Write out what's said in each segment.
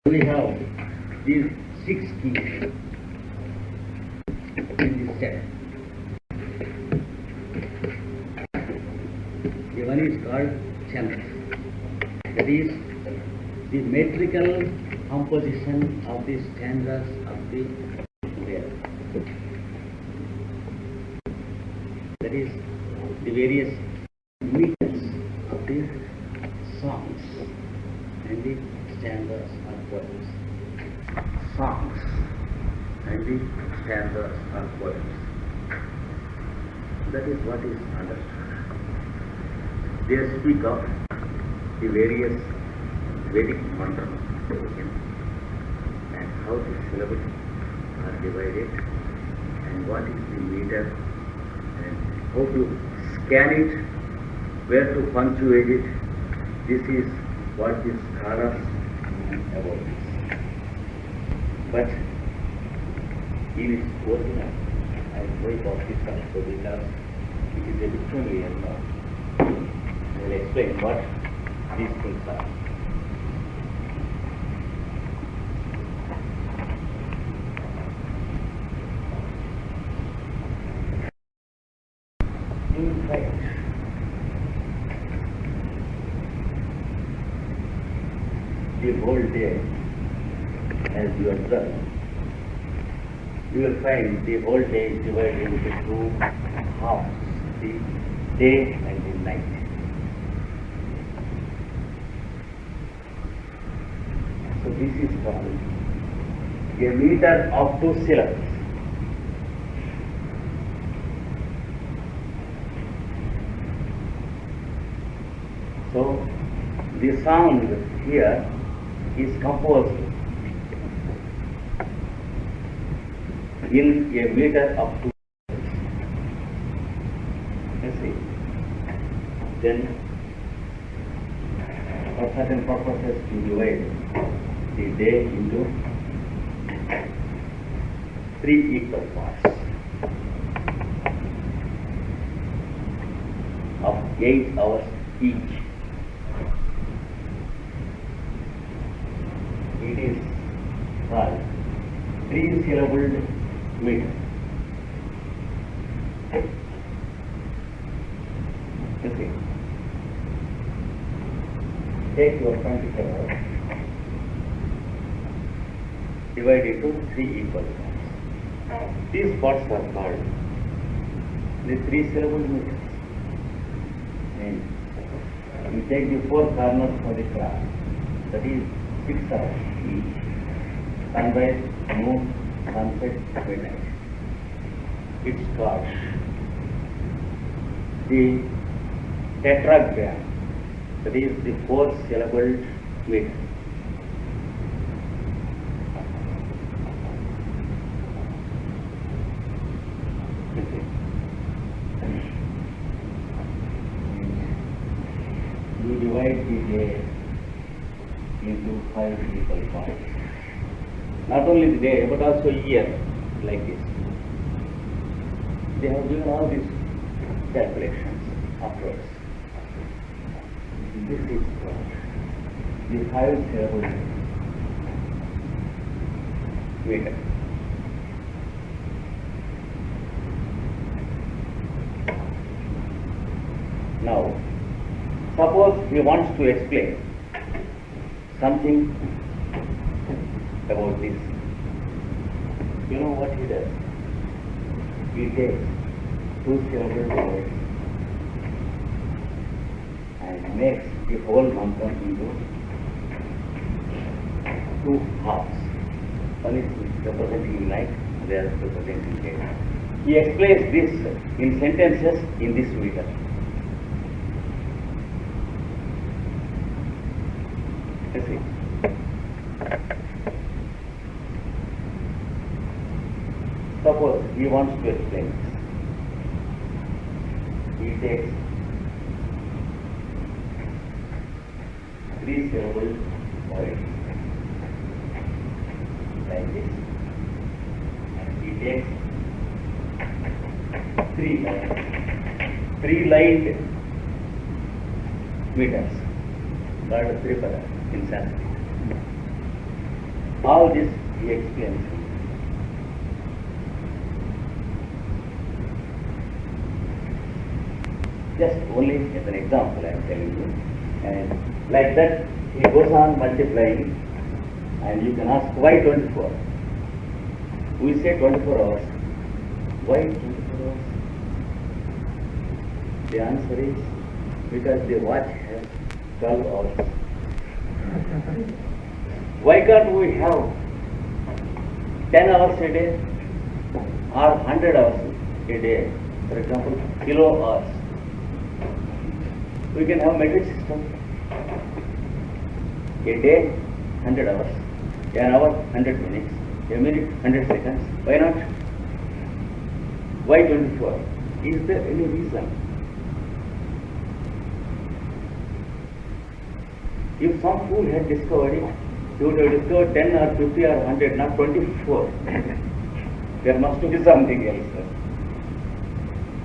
We have these 6 keys in this set. The one is called channels. That is the metrical composition of the stanzas of the prayer. That is the various meters of the songs and the stanzas or poems. Songs and the stanzas or poems. That is what is understood. They speak of the various Vedic mantras and how the syllables are divided and what is the meter and how to scan it, where to punctuate it. This is what the scholars know about this. But in its original, I will talk this also because it is a different way of thought. I will explain what these things are. In fact, the whole day, as you observe, you will find the whole day is divided into 2 halves, the day and the night. So this is called a meter of 2 syllables. So the sound here is composed in a meter of 2 syllables. You see. Then for certain purposes we divide the day into 3 equal parts of 8 hours each. It is called 3-syllabled meter. You see. Take your 24 hours, divide it into 3 equal parts. These parts are called the 3-syllabled meters. And you take the 4 corners for the clock, that is 6 hours each. Sunrise, noon, sunset, midnight. It's called the tetragram. That is the 4-syllabled meter. You divide the day into 5 equal parts. Not only the day, but also year, like this. They have given all these calculations afterwards. This is the 5-syllabled meter. Now, suppose he wants to explain something about this. You know what he does? He takes 2-syllabled words and makes the whole mantra into 2 halves. One is representing night, the other representing day. He explains this in sentences in this meter. You see. Suppose he wants to explain this. He takes 3-syllabled words like this, and he takes 3 lined meters called Tripada in Sanskrit. All this he explains. Just only as an example I am telling you. And like that he goes on multiplying, and you can ask why 24? We say 24 hours. Why 24 hours? The answer is because the watch has 12 hours. Why can't we have 10 hours a day or 100 hours a day? For example, kilo hours. We can have metric system. A day, 100 hours. An hour, 100 minutes. A minute, 100 seconds. Why not? Why 24? Is there any reason? If some fool had discovered it, he would have discovered 10 or 50 or 100, not 24. There must be something else.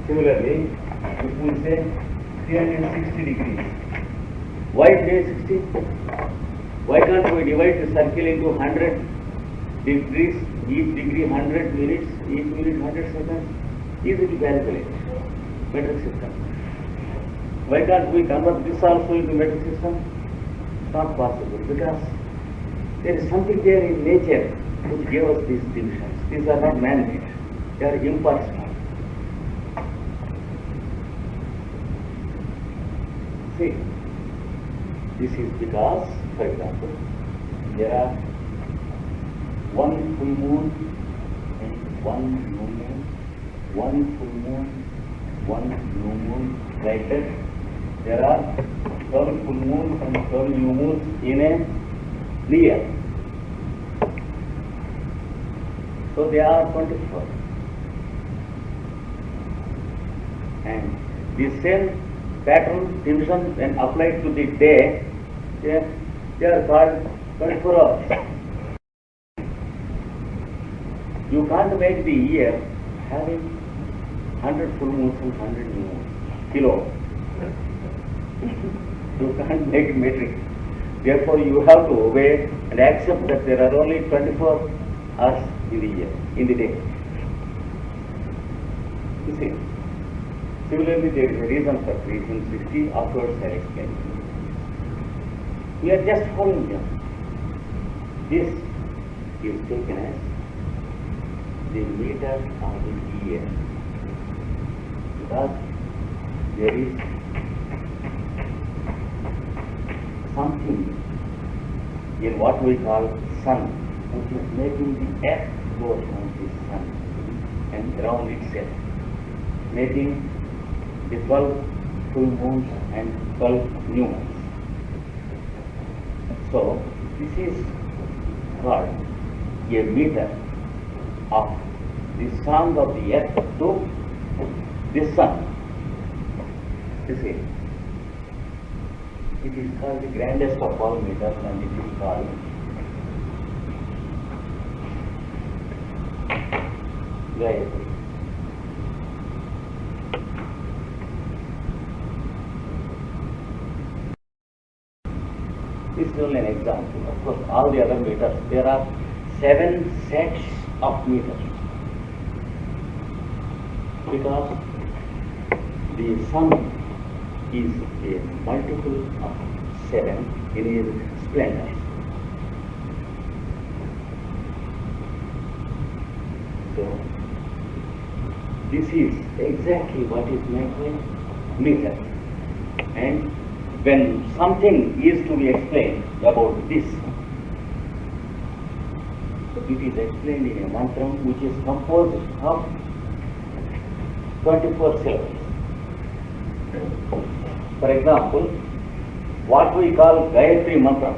Similarly, if we say 360 degrees, why 360? Why can't we divide the circle into 100 degrees, each degree 100 minutes, each minute 100 seconds? Easy to calculate. Metric system. Why can't we convert this also into metric system? Not possible, because there is something there in nature which gave us these divisions. These are not man-made, they are impersonal. See, this is because, for example, there are one full moon and one new moon, one full moon, one new moon, like that. There are 12 full moons and 12 new moons in a year. So they are 24. And the same pattern division when applied to the day, they are called 24 hours. You can't make the year having 100 full moons and 100 new moons. Kilo. You can't make metric. Therefore, you have to obey and accept that there are only 24 hours in the year, in the day. You see, similarly, there is a reason for 360. Afterwards, I explain. We are just following them. This is taken as the meter of the year, because there is something in what we call sun, which is making the earth go around the sun and around itself, making the 12 full moons and 12 new moons. So this is called a meter of the song of the earth to the sun. You see, it is called the grandest of all meters, and it is called Gayatri. This is only an example. Of course, all the other meters, there are 7 sets of meters, because the sun is a multiple of 7 in its splendor. So, this is exactly what is meant by meter. And when something is to be explained about this, it is explained in a mantra which is composed of 24 syllables. For example, what we call Gayatri mantra,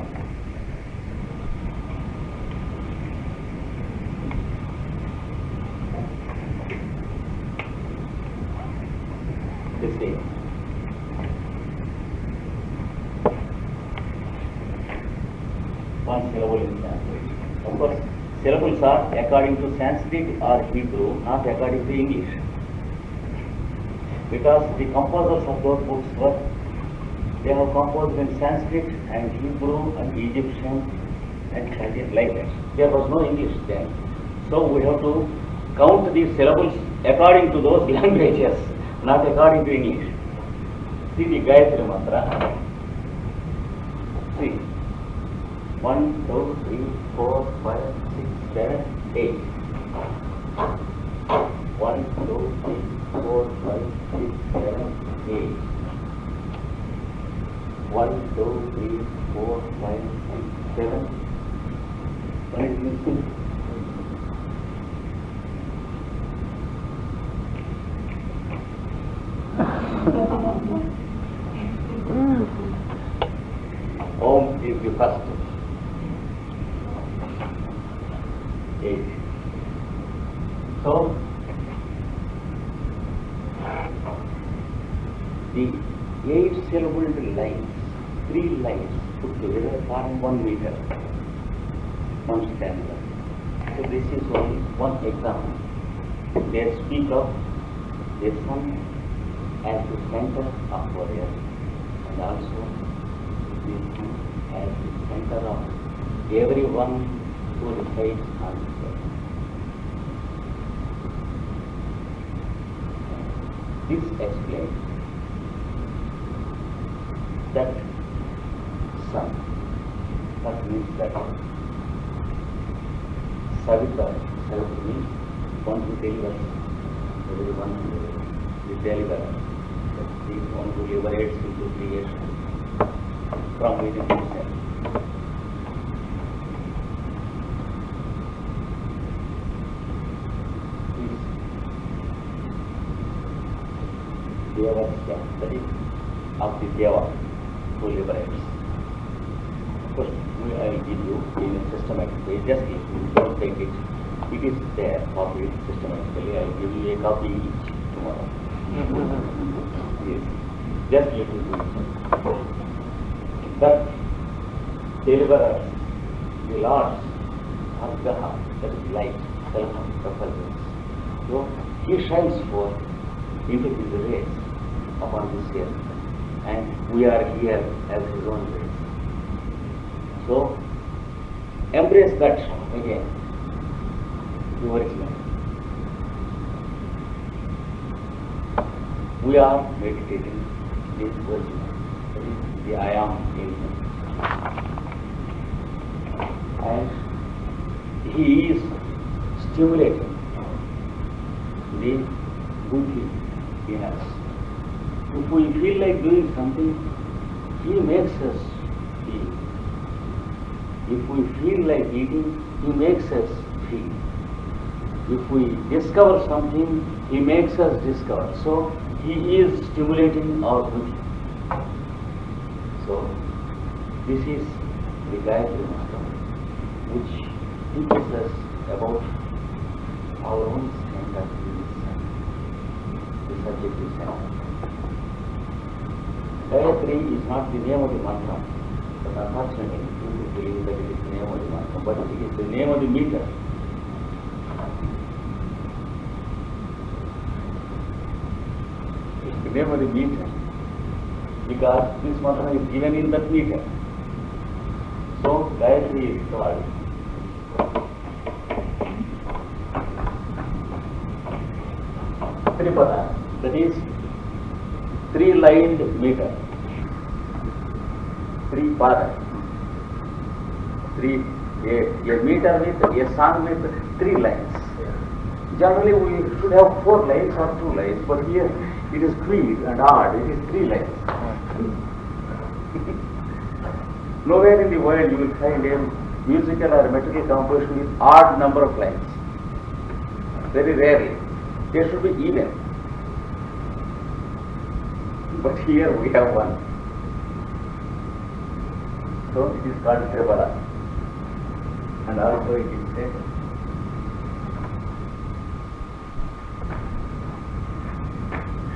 this is one syllable in Sanskrit. Of course, syllables are according to Sanskrit or Hebrew, not according to English, because the composers of those books they have composed in Sanskrit and Hebrew and Egyptian and chant like that. There was no English then. So we have to count the syllables according to those languages, not according to English. See the Gayatri Mantra. See. 1, 2, 3, 4, 5, 6, 7, 8. 1, 2, 3, 4, 5, 6, 7, 8. 1, 2, 3, 4, 5, 6, 7. One is missing. Om is the first. 8. So, the 8-syllabled lines, 3 lines put together form 1 meter, 1 stanza. So this is only one example. They speak of the sun as the center of our earth, and also the sun as the center of everyone who resides on this earth. This explains that sun, that means that Savita means one who delivers, there is one who delivers, that's the one who liberates into creation from within himself. Devasya, that is of the Deva who liberates. First, I will give you in a systematic way, just if you don't take it, it is there, copied systematically. I will give you a copy each tomorrow. Yes, just little bit. That deliverers, the Lord's Argaha, that is light, self-effulgence. So he shines forth into his rays upon this earth, and we are here as his own rays. So embrace that again, the original. We are meditating this original, that is the I am in him. And he is stimulating the buddhi in us. If we feel like doing something, he makes us feel. If we feel like eating, he makes us feel. If we discover something, he makes us discover. So he is stimulating our buddhi. So this is the Gayatri Mantra, which teaches us about our own stand of the subjective sense. Gayatri is not the name of the mantra, but unfortunately people believe that it is the name of the mantra, but it is the name of the meter. It's the name of the meter, because this mantra is given in that meter. So Gayatri is called Tripada, that is 3-lined meter. 3 pada. A meter with a song with 3 lines. Generally we should have 4 lines or 2 lines, but here it is queer and odd, it is 3 lines. Nowhere in the world you will find a musical or metrical composition with odd number of lines. Very rarely. They should be even. But here we have one. So it is called Tripara. And also it is said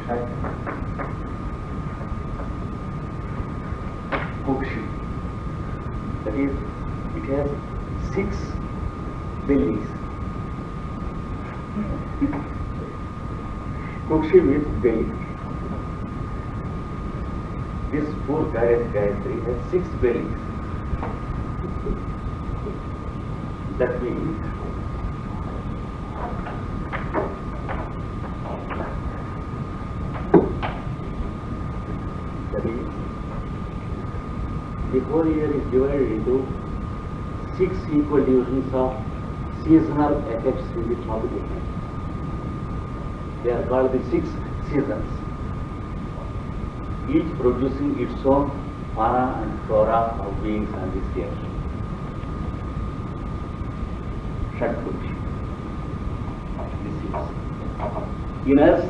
Shat Kukshi. That is, it has 6 bellies. Kukshi means belly. This poor Gayatri has 6 bellies. That means the whole year is divided into 6 equal divisions of seasonal effects in the tropical climate. They are called the 6 seasons, each producing its own fauna and flora of beings on this year. Shakti. This is. In us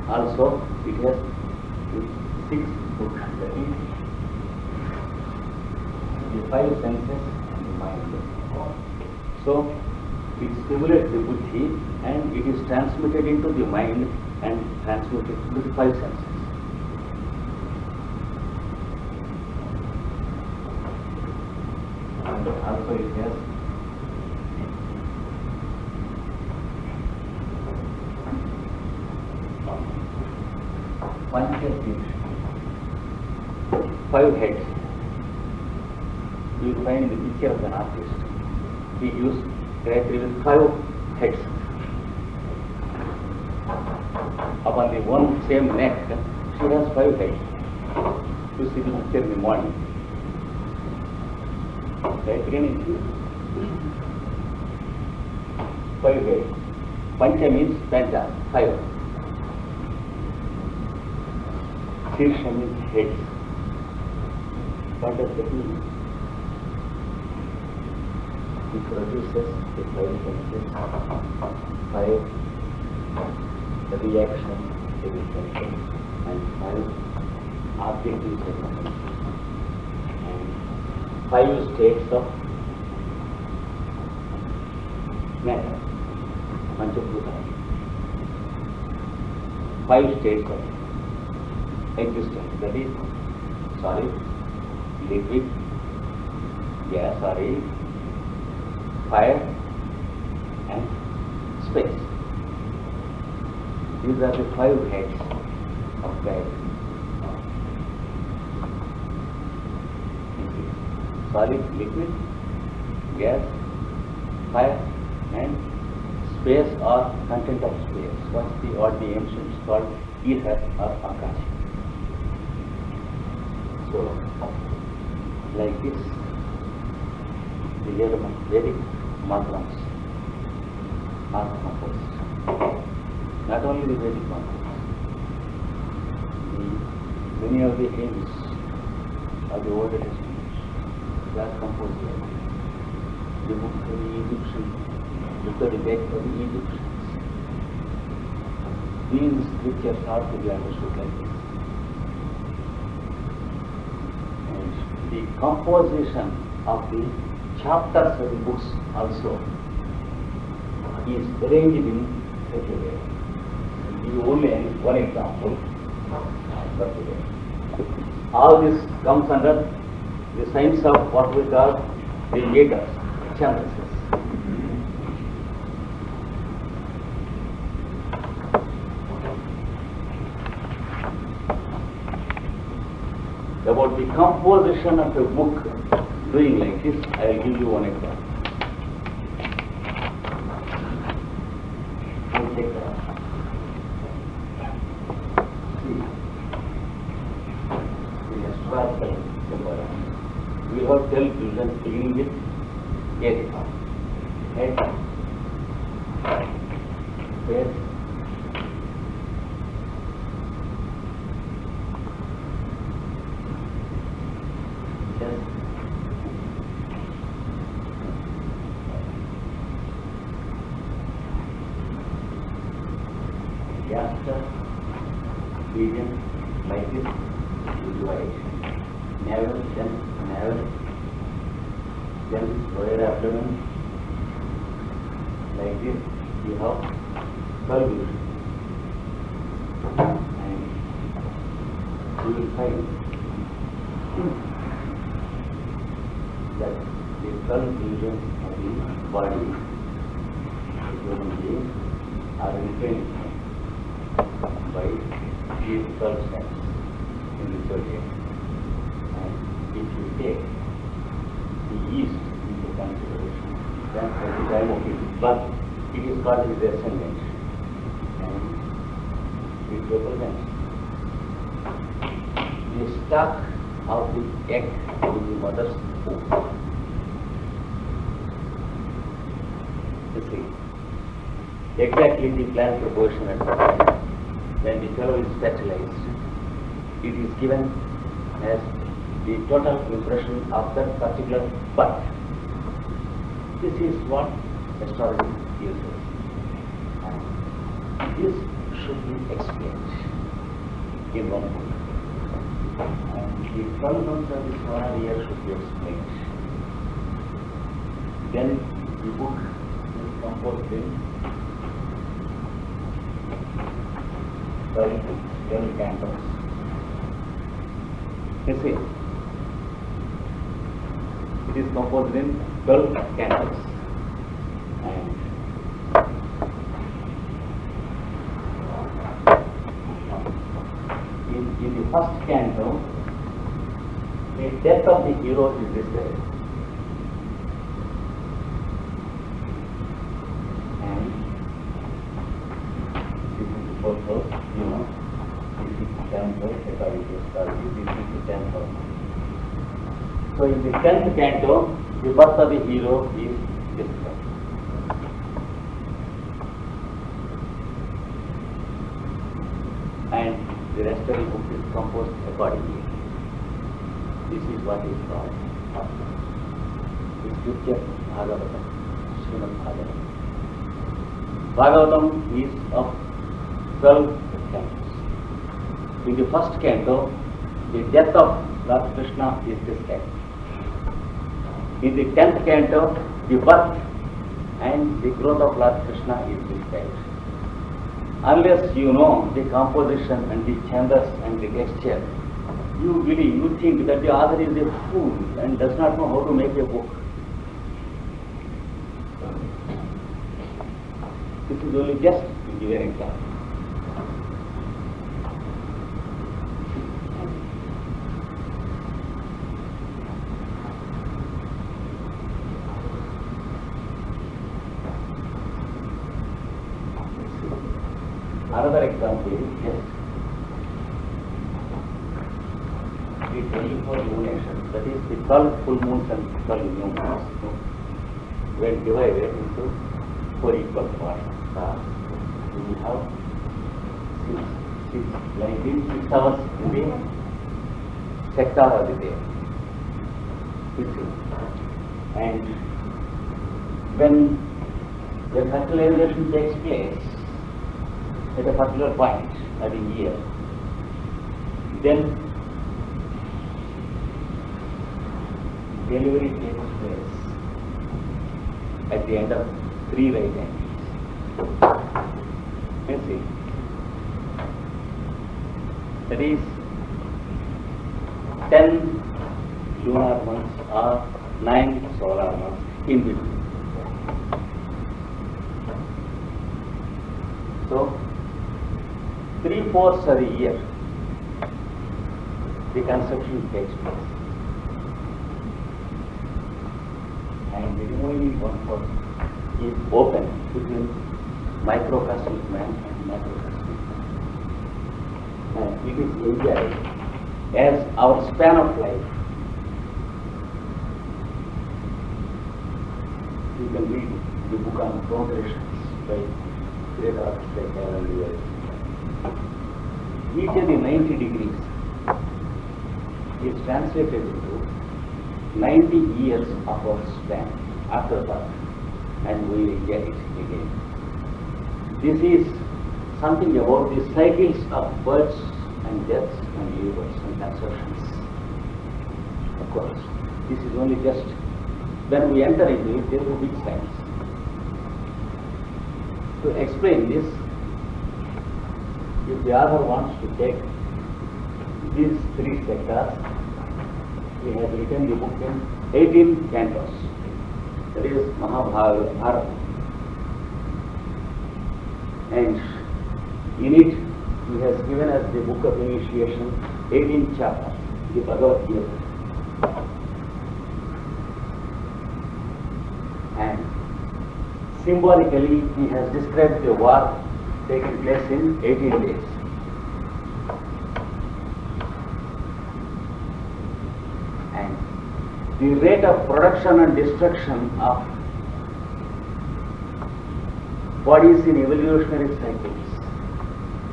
also it has 6 books, that is the 5 senses and the mind. So it stimulates the buddhi and it is transmitted into the mind and transmitted to the 5 senses. And also it has Panchasthira, 5 heads. You will find the picture of an artist. He used created with 5 heads. Upon the one same neck, she has 5 heads. You see the picture in the morning. Right again, 5 heads. Pancha means Pancha, 5. Shirsha means heads. What does that mean? It produces the 5 senses, 5 reaction, and 5 objective sensations, and 5 states of matter, Panchabhuta. 5 states of existence, that is solid, liquid, gas or air, fire and space. These are the 5 heads of God. Solid, liquid, gas, fire and space or content of space. What the ancients called ether or akasha. So, like this, the Vedic mantras are composed. Not only the Vedic mantras, many of the hymns of the Old Testament, they are composed like this. The book for the Egyptians, look at the back for the Egyptians. These scriptures are to be understood like this. The composition of the chapters of the books also is arranged in such a way. I'll give you only one example for today. All this comes under the science of what we call the Vedas, Chandrases. About the composition of a book doing like this, I will give you one example. See, the astrological symbol. We have 12 children beginning with head, face, gaster, medium, like this, divide. Navel, then lower abdomen, like this, you have 12 divisions. And you will find that the 12 divisions of the body, the human being, are influenced by these 12 steps in the zodiac. And if you take the east into consideration, then at the time of its birth, it is called the descendant. And it represents the stock of the egg in the mother's womb. You see, exactly the planetary position at the time when the fellow is fertilized, it is given as the total impression of that particular birth. This is what astrology uses. And this should be explained in one book. And the 12 months of the solar year should be explained. Then the book is composed in 12 cantos. You see, it is composed in 12 cantos. And in the first canto, the death of the hero is described. And this is also, this is canto, according to astrology, this is the 10th house. So in the 10th canto, the birth of the hero is described. And the rest of the book is composed accordingly. This is what is called the scripture Bhagavatam, Srimad Bhagavatam. Bhagavatam is of 12 cantos. In the first canto, the death of Lord Krishna is described. In the 10th canto, the birth and the growth of Lord Krishna is described. Unless you know the composition and the chandas and the texture, you think that the author is a fool and does not know how to make a book. This is only just to give an example. Another example is just the 24 lunations, that is the 12 full moons and 12 new moons, when divided into 4 equal parts. We have 6 hours in the sector of the day. And when the fertilization takes place, at a particular point at a year, then delivery takes place at the end of 3 right angles. You see, that is 10 lunar months or 9 solar months in between. So 3/4 of the year, the conception takes place. And the remaining 1/4 is open between microcosmic man and macrocosmic man. And it is enjoyed as our span of life. You can read the book on progressions by great artists like Alan Lewis. Each of the 90 degrees is translated into 90 years of our span after that, and we will get it again. This is something about the cycles of births and deaths and rebirths and conceptions. Of course, this is only just when we enter into it, there will be science. To explain this, if the author wants to take these 3 sectors, he has written the book in 18 cantos. That is Mahabharata. And in it, he has given us the book of initiation, 18 chapters, the Bhagavad Gita. And and symbolically he has described the war taking place in 18 days. And the rate of production and destruction of bodies in evolutionary cycles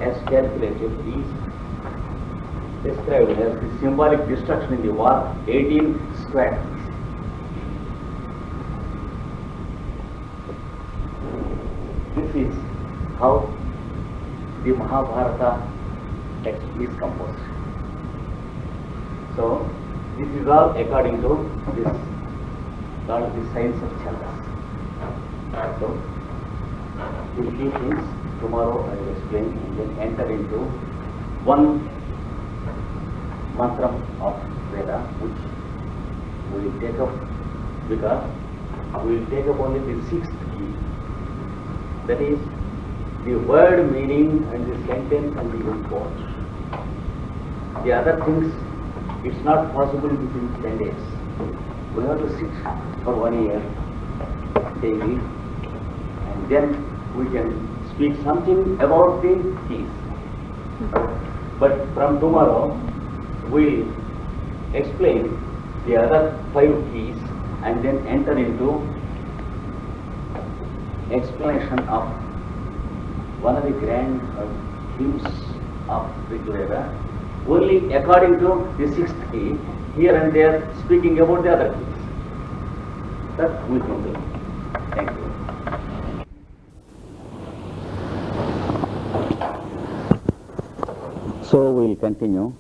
as calculated is described as the symbolic destruction in the war 18 squads. This is how the Mahabharata text is composed. So, this is all according to this called the science of Chandas. So, the few things tomorrow I will explain and then enter into one mantra of Veda which we will take up because we will take up only the sixth key. That is the word meaning and the sentence and the import. The other things, it's not possible within 10 days. We have to sit for 1 year daily and then we can speak something about the keys. But from tomorrow, we'll explain the other 5 keys and then enter into explanation of one of the grand hymns of Rigveda, only according to the 6th key, here and there speaking about the other keys. That we can do. Thank you. So we will continue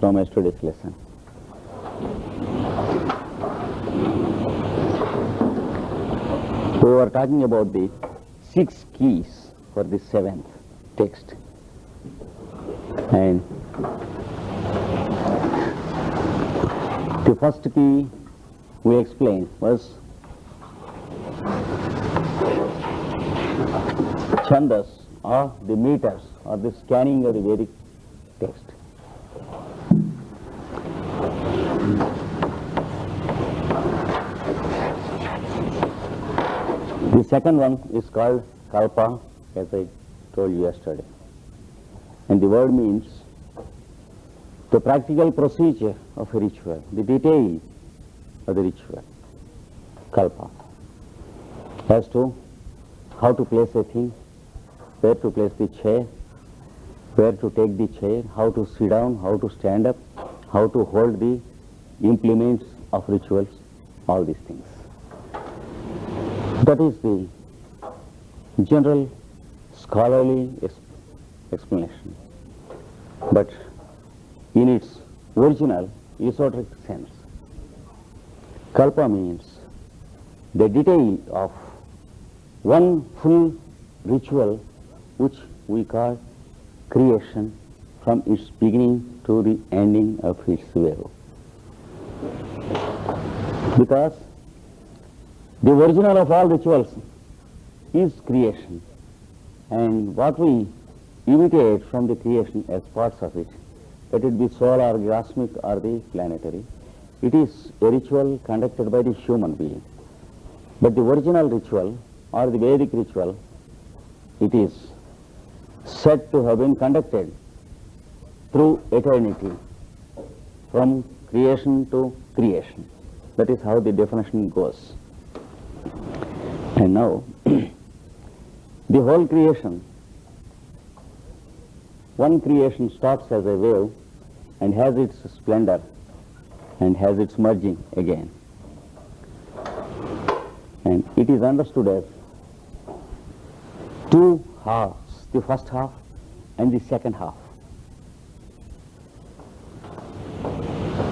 from yesterday's lesson. We were talking about the 6 keys for the 7th text. And the first key we explained was chandas or the meters or the scanning of the Vedic text. The second one is called kalpa, as I told you yesterday. And the word means the practical procedure of a ritual, the detail of the ritual, kalpa, as to how to place a thing, where to place the chair, where to take the chair, how to sit down, how to stand up, how to hold the implements of rituals, all these things. That is the general scholarly explanation. But in its original esoteric sense, kalpa means the detail of one full ritual which we call creation from its beginning to the ending of its wave. Because the original of all rituals is creation, and what we imitate from the creation as parts of it, let it be solar, cosmic or the planetary, it is a ritual conducted by the human being. But the original ritual or the Vedic ritual, it is said to have been conducted through eternity, from creation to creation. That is how the definition goes. And now, the whole creation, one creation starts as a wave and has its splendor and has its merging again. And it is understood as 2 halves, the first half and the second half.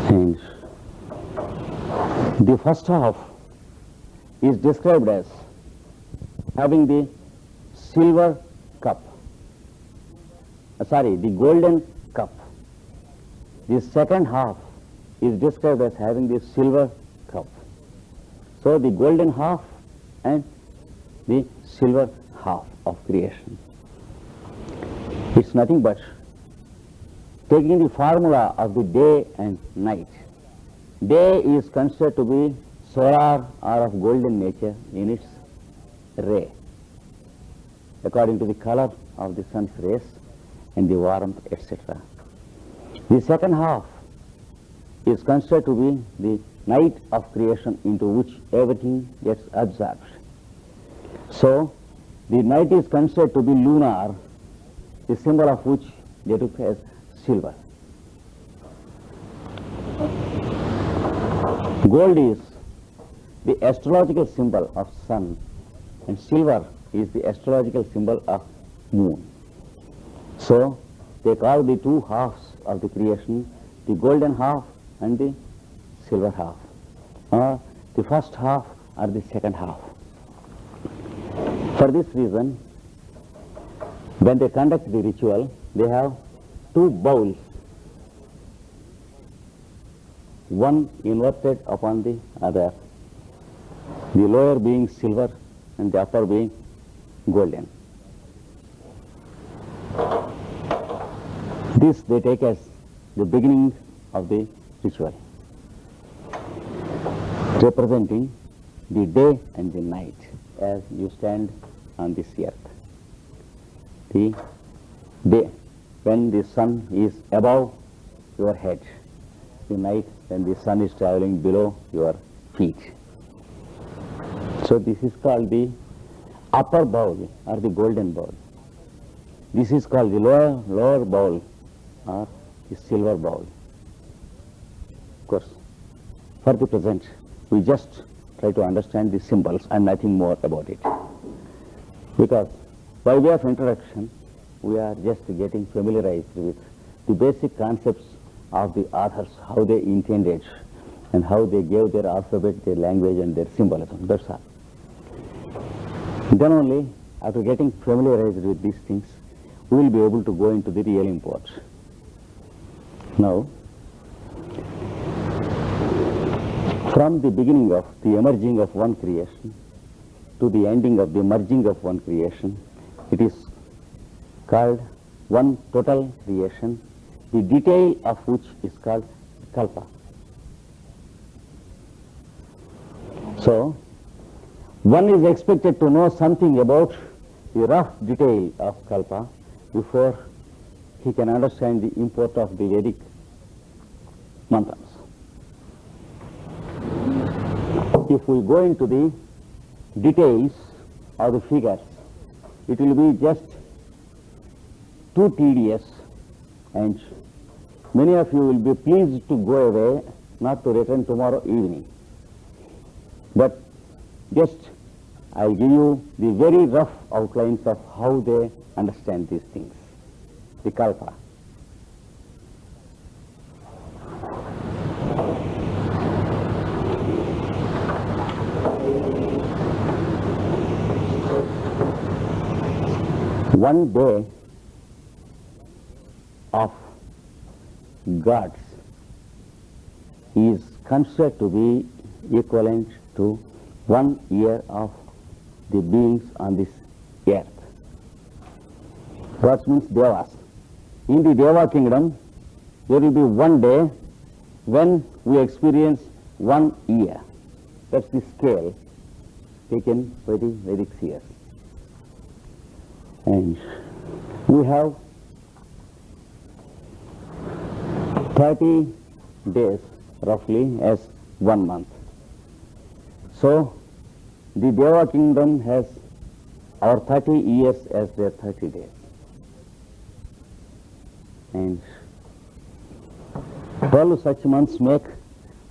And the first half is described as having the silver cup, the golden cup. The second half is described as having the silver cup. So the golden half and the silver half of creation. It's nothing but taking the formula of the day and night. Day is considered to be solar are of golden nature in its ray, according to the color of the sun's rays and the warmth, etc. The second half is considered to be the night of creation into which everything gets absorbed. So, the night is considered to be lunar, the symbol of which they took as silver. Gold is the astrological symbol of sun, and silver is the astrological symbol of moon. So, they call the two halves of the creation the golden half and the silver half, or the first half or the second half. For this reason, when they conduct the ritual, they have two bowls, one inverted upon the other, the lower being silver and the upper being golden. This they take as the beginning of the ritual, representing the day and the night as you stand on this earth. The day when the sun is above your head, the night when the sun is traveling below your feet. So this is called the upper bowl or the golden bowl. This is called the lower bowl or the silver bowl. Of course, for the present, we just try to understand the symbols and nothing more about it. Because by way of introduction, we are just getting familiarized with the basic concepts of the authors, how they intended and how they gave their alphabet, their language and their symbolism. That's all. Then only, after getting familiarized with these things, we will be able to go into the real import. Now, from the beginning of the emerging of one creation to the ending of the merging of one creation, it is called one total creation, the detail of which is called kalpa. So, one is expected to know something about the rough detail of kalpa before he can understand the import of the Vedic mantras. If we go into the details or the figures, it will be just too tedious, and many of you will be pleased to go away, not to return tomorrow evening. But just I'll give you the very rough outlines of how they understand these things, the kalpa. One day of gods is considered to be equivalent to 1 year of the beings on this earth. What means devas? In the Deva kingdom, there will be one day when we experience 1 year. That's the scale taken by the Vedic seers. And we have 30 days roughly as 1 month. So, the Deva kingdom has our 30 years as their 30 days. And 12 such months make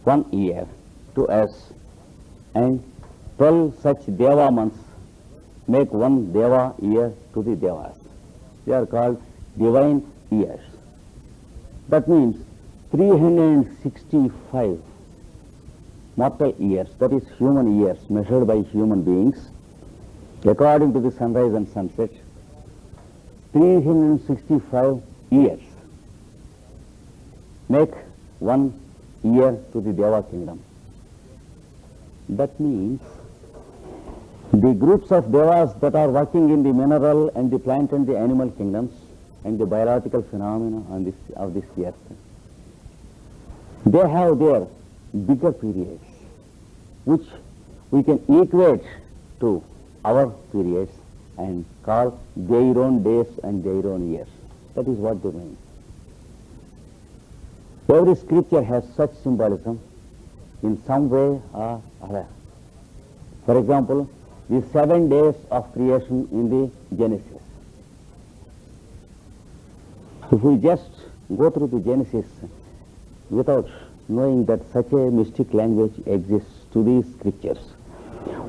1 year to us, and 12 such Deva months make 1 Deva year to the Devas. They are called divine years. That means 365 mortal years, that is human years measured by human beings, according to the sunrise and sunset, 365 years make 1 year to the Deva kingdom. That means the groups of Devas that are working in the mineral and the plant and the animal kingdoms and the biological phenomena of this earth, they have their bigger periods. which we can equate to our periods and call their own days and their own years. That is what they mean. Every scripture has such symbolism in some way or other. For example, the 7 days of creation in the Genesis. If we just go through the Genesis without knowing that such a mystic language exists to these scriptures,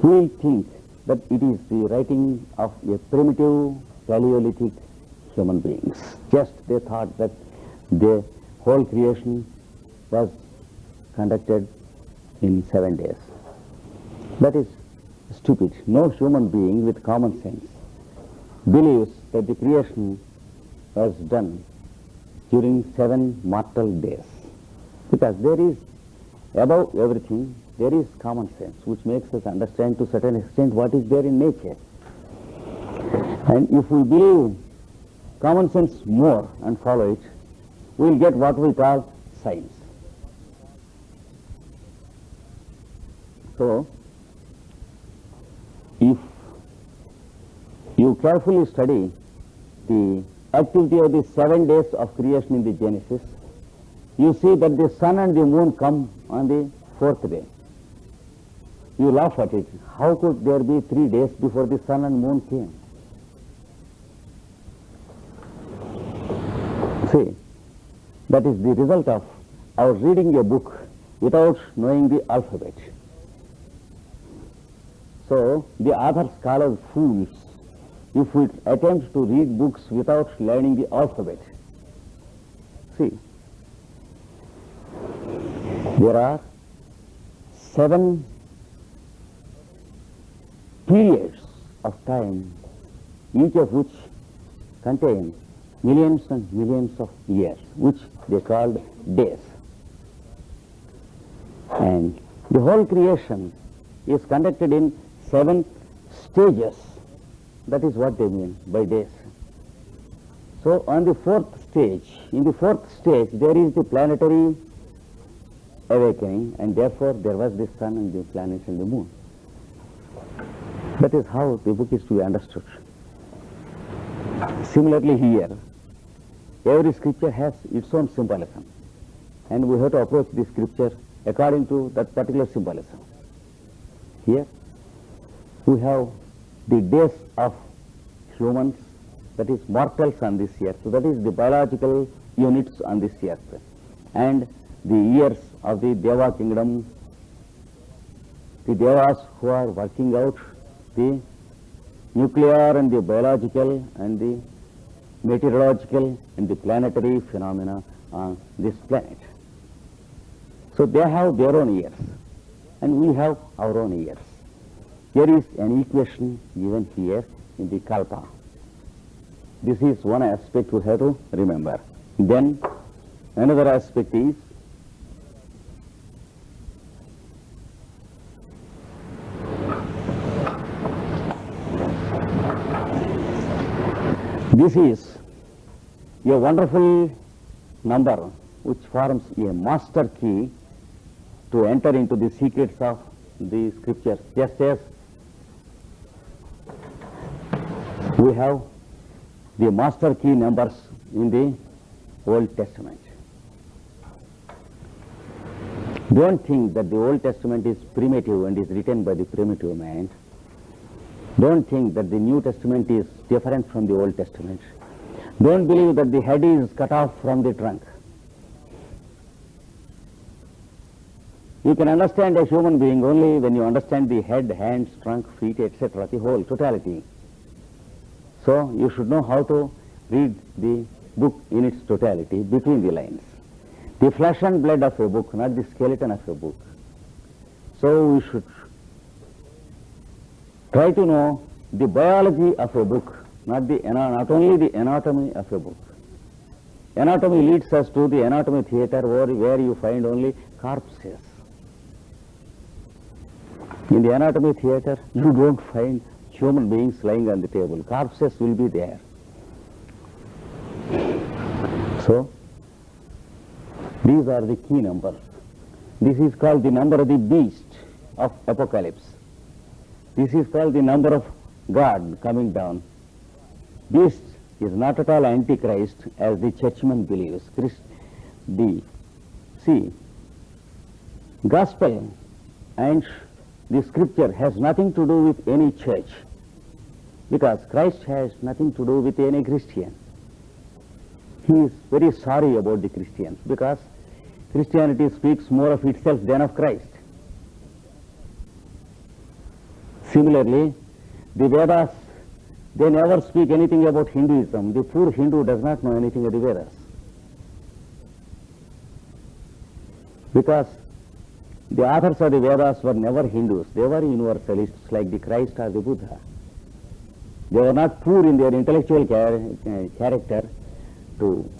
we think that it is the writing of a primitive Paleolithic human beings. Just they thought that the whole creation was conducted in 7 days. That is stupid. No human being with common sense believes that the creation was done during 7 mortal days. Because there is, above everything, there is common sense, which makes us understand to a certain extent what is there in nature. And if we believe common sense more and follow it, we will get what we call science. So, if you carefully study the activity of the 7 days of creation in the Genesis, you see that the sun and the moon come on the 4th day. You laugh at it. How could there be 3 days before the sun and moon came? See, that is the result of our reading a book without knowing the alphabet. So, the authors call us fools if we attempt to read books without learning the alphabet. See, there are 7 periods of time, each of which contain millions and millions of years, which they called days. And the whole creation is conducted in 7 stages. That is what they mean by days. So on the 4th stage, in the 4th stage, there is the planetary awakening, and therefore there was the sun and the planets and the moon. That is how the book is to be understood. Similarly here, every scripture has its own symbolism, and we have to approach the scripture according to that particular symbolism. Here we have the days of humans, that is mortals on this earth, so that is the biological units on this earth, and the years of the Deva kingdom, the Devas who are working out the nuclear and the biological and the meteorological and the planetary phenomena on this planet. So they have their own years, and we have our own years. There is an equation given here in the Kalpa. This is one aspect we have to remember. Then another aspect is this is a wonderful number which forms a master key to enter into the secrets of the scriptures, just as we have the master key numbers in the Old Testament. Don't think that the Old Testament is primitive and is written by the primitive man. Don't think that the New Testament is different from the Old Testament. Don't believe that the head is cut off from the trunk. You can understand a human being only when you understand the head, hands, trunk, feet, etc., the whole totality. So you should know how to read the book in its totality, between the lines. The flesh and blood of a book, not the skeleton of a book. So we should try to know the biology of a book, not only the anatomy of a book. Anatomy leads us to the anatomy theater where you find only corpses. In the anatomy theater, you don't find human beings lying on the table. Corpses will be there. So, these are the key numbers. This is called the number of the beast. of Apocalypse. This is called the number of God coming down. Beast is not at all Antichrist as the churchman believes. Gospel and the scripture has nothing to do with any church, because Christ has nothing to do with any Christian. He is very sorry about the Christians, because Christianity speaks more of itself than of Christ. Similarly, the Vedas, they never speak anything about Hinduism. The poor Hindu does not know anything of the Vedas, because the authors of the Vedas were never Hindus. They were universalists like the Christ or the Buddha. They were not poor in their intellectual character to